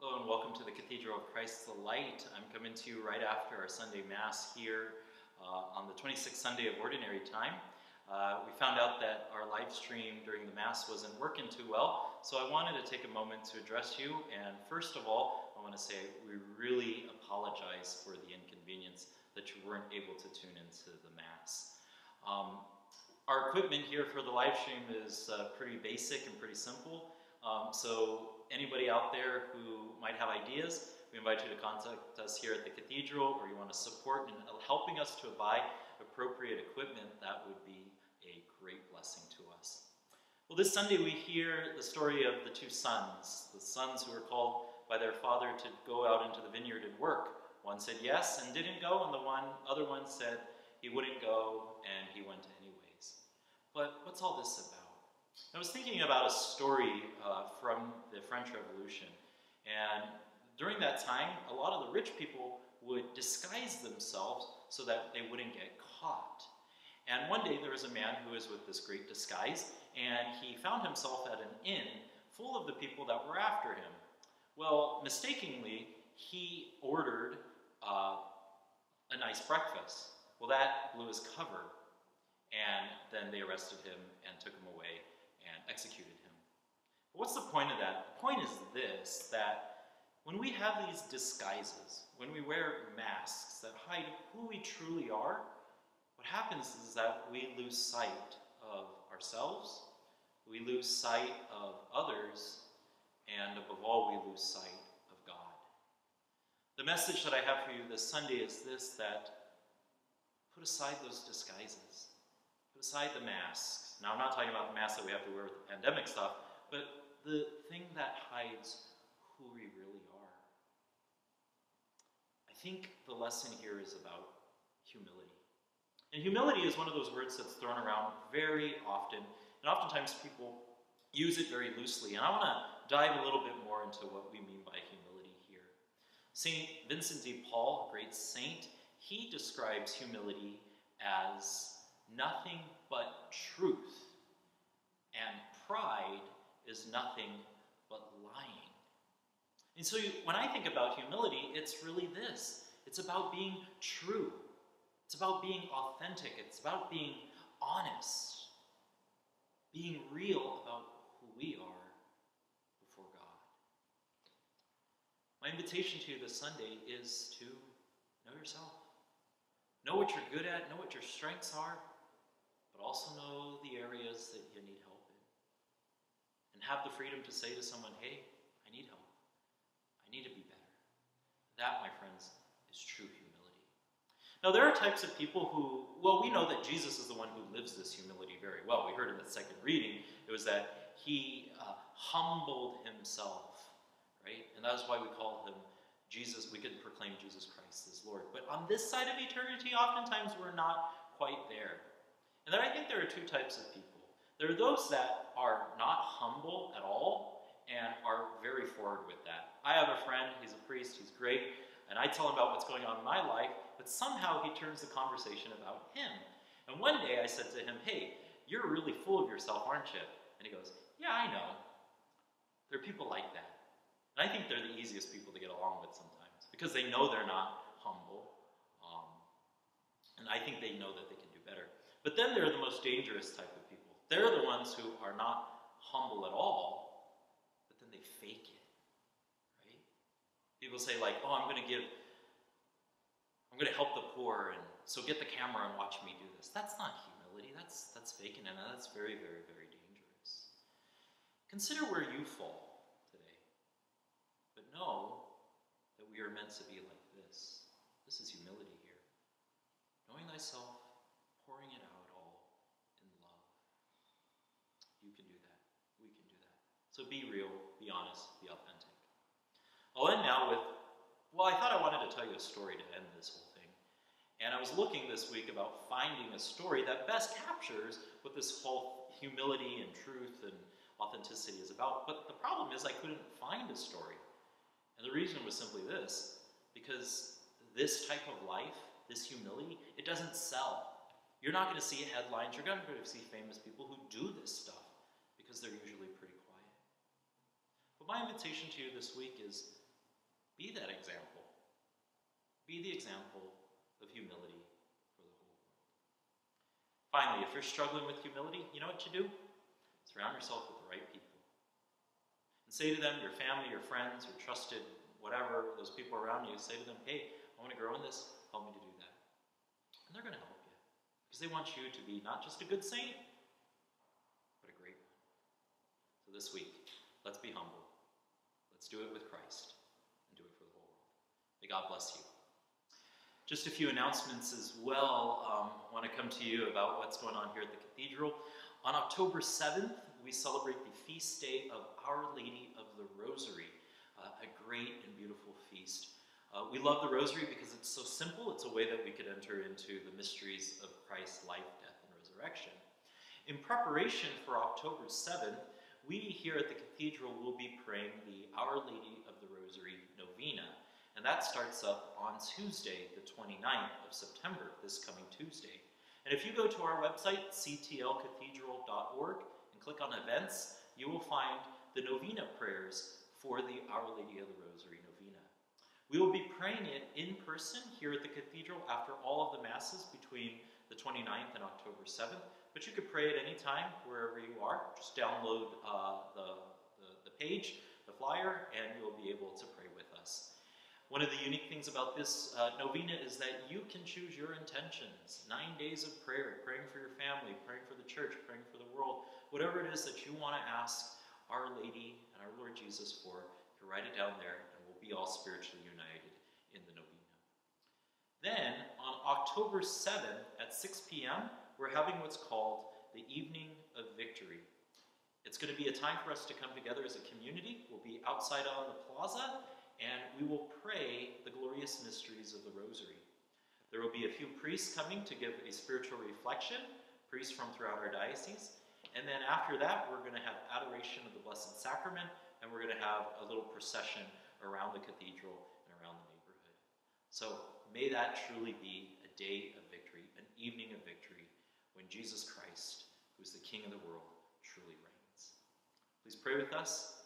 Hello and welcome to the Cathedral of Christ the Light. I'm coming to you right after our Sunday Mass here on the 26th Sunday of Ordinary Time. We found out that our live stream during the Mass wasn't working too well, so I wanted to take a moment to address you. And first of all, I want to say we really apologize for the inconvenience that you weren't able to tune into the Mass. Our equipment here for the live stream is pretty basic and pretty simple. So anybody out there who might have ideas, we invite you to contact us here at the Cathedral, or you want to support in helping us to buy appropriate equipment, that would be a great blessing to us. Well, this Sunday we hear the story of the two sons, the sons who were called by their father to go out into the vineyard and work. One said yes and didn't go, and the other one said he wouldn't go and he went anyways. But what's all this about? I was thinking about a story from the French Revolution, and during that time, a lot of the rich people would disguise themselves so that they wouldn't get caught. And one day there was a man who was with this great disguise, and he found himself at an inn full of the people that were after him. Well, mistakenly, he ordered a nice breakfast. Well, that blew his cover, and then they arrested him and took him away and executed him. But what's the point of that? The point is this, that when we have these disguises, when we wear masks that hide who we truly are, what happens is that we lose sight of ourselves, we lose sight of others, and above all, we lose sight of God. The message that I have for you this Sunday is this, that put aside those disguises. Put aside the masks. Now, I'm not talking about the mask that we have to wear with the pandemic stuff, but the thing that hides who we really are. I think the lesson here is about humility. And humility is one of those words that's thrown around very often, and oftentimes people use it very loosely. And I want to dive a little bit more into what we mean by humility here. St. Vincent de Paul, a great saint, he describes humility as nothing but truth, and pride is nothing but lying. And so when I think about humility, it's really this. It's about being true. It's about being authentic. It's about being honest. Being real about who we are before God. My invitation to you this Sunday is to know yourself. Know what you're good at, know what your strengths are, but also know the areas that you need help in. And have the freedom to say to someone, hey, I need help. I need to be better. That, my friends, is true humility. Now, there are types of people who, well, we know that Jesus is the one who lives this humility very well. We heard in the second reading, it was that he humbled himself, right? And that's why we call him Jesus. We could proclaim Jesus Christ as Lord. But on this side of eternity, oftentimes we're not quite there. And then I think there are two types of people. There are those that are not humble at all and are very forward with that. I have a friend, he's a priest, he's great, and I tell him about what's going on in my life, but somehow he turns the conversation about him. And one day I said to him, hey, you're really full of yourself, aren't you? And he goes, yeah, I know. There are people like that. And I think they're the easiest people to get along with sometimes, because they know they're not humble, and I think they know that they can do better. But then there are the most dangerous type of people. They're the ones who are not humble at all, but then they fake it, right? People say like, oh, I'm going to help the poor, and so get the camera and watch me do this. That's not humility, that's faking it, and that's very, very, very dangerous. Consider where you fall today, but know that we are meant to be like this. This is humility here. Knowing thyself, pouring it out all in love. You can do that. We can do that. So be real, be honest, be authentic. I'll end now with, well, I thought I wanted to tell you a story to end this whole thing. And I was looking this week about finding a story that best captures what this whole humility and truth and authenticity is about. But the problem is I couldn't find a story. And the reason was simply this, because this type of life, this humility, it doesn't sell. You're not going to see headlines, you're not going to see famous people who do this stuff, because they're usually pretty quiet. But my invitation to you this week is Be that example. Be the example of humility for the whole world. Finally, if you're struggling with humility, you know what you do? Surround yourself with the right people. And say to them, your family, your friends, your trusted, whatever, those people around you, say to them, hey, I want to grow in this, help me to do that. And they're going to help you. Because they want you to be not just a good saint, but a great one. So this week, let's be humble. Let's do it with Christ and do it for the whole world. May God bless you. Just a few announcements as well. I want to come to you about what's going on here at the cathedral. On October 7th, we celebrate the feast day of Our Lady of the Rosary, a great and beautiful feast. We love the Rosary because it's so simple. It's a way that we could enter into the mysteries of Christ's life, death, and resurrection. In preparation for October 7th, we here at the cathedral will be praying the Our Lady of the Rosary Novena. And that starts up on Tuesday, the 29th of September, this coming Tuesday. And if you go to our website, ctlcathedral.org, and click on events, you will find the novena prayers for the Our Lady of the Rosary Novena. We will be praying it in person here at the cathedral after all of the masses between the 29th and October 7th, but you could pray at any time wherever you are. Just download the page, the flyer, and you'll be able to pray with us. One of the unique things about this novena is that you can choose your intentions. 9 days of prayer, praying for your family, praying for the church, praying for the world. Whatever it is that you want to ask Our Lady and our Lord Jesus for, you can write it down there, and we'll be all spiritually united in the novena. Then, on October 7th at 6 p.m., we're having what's called the Evening of Victory. It's going to be a time for us to come together as a community. We'll be outside on the plaza, and we will pray the glorious mysteries of the Rosary. There will be a few priests coming to give a spiritual reflection, priests from throughout our diocese, and then after that we're going to have adoration of the Blessed Sacrament, and we're going to have a little procession around the cathedral and around the neighborhood. So may that truly be a day of victory, an evening of victory, when Jesus Christ, who is the King of the world, truly reigns. Please pray with us.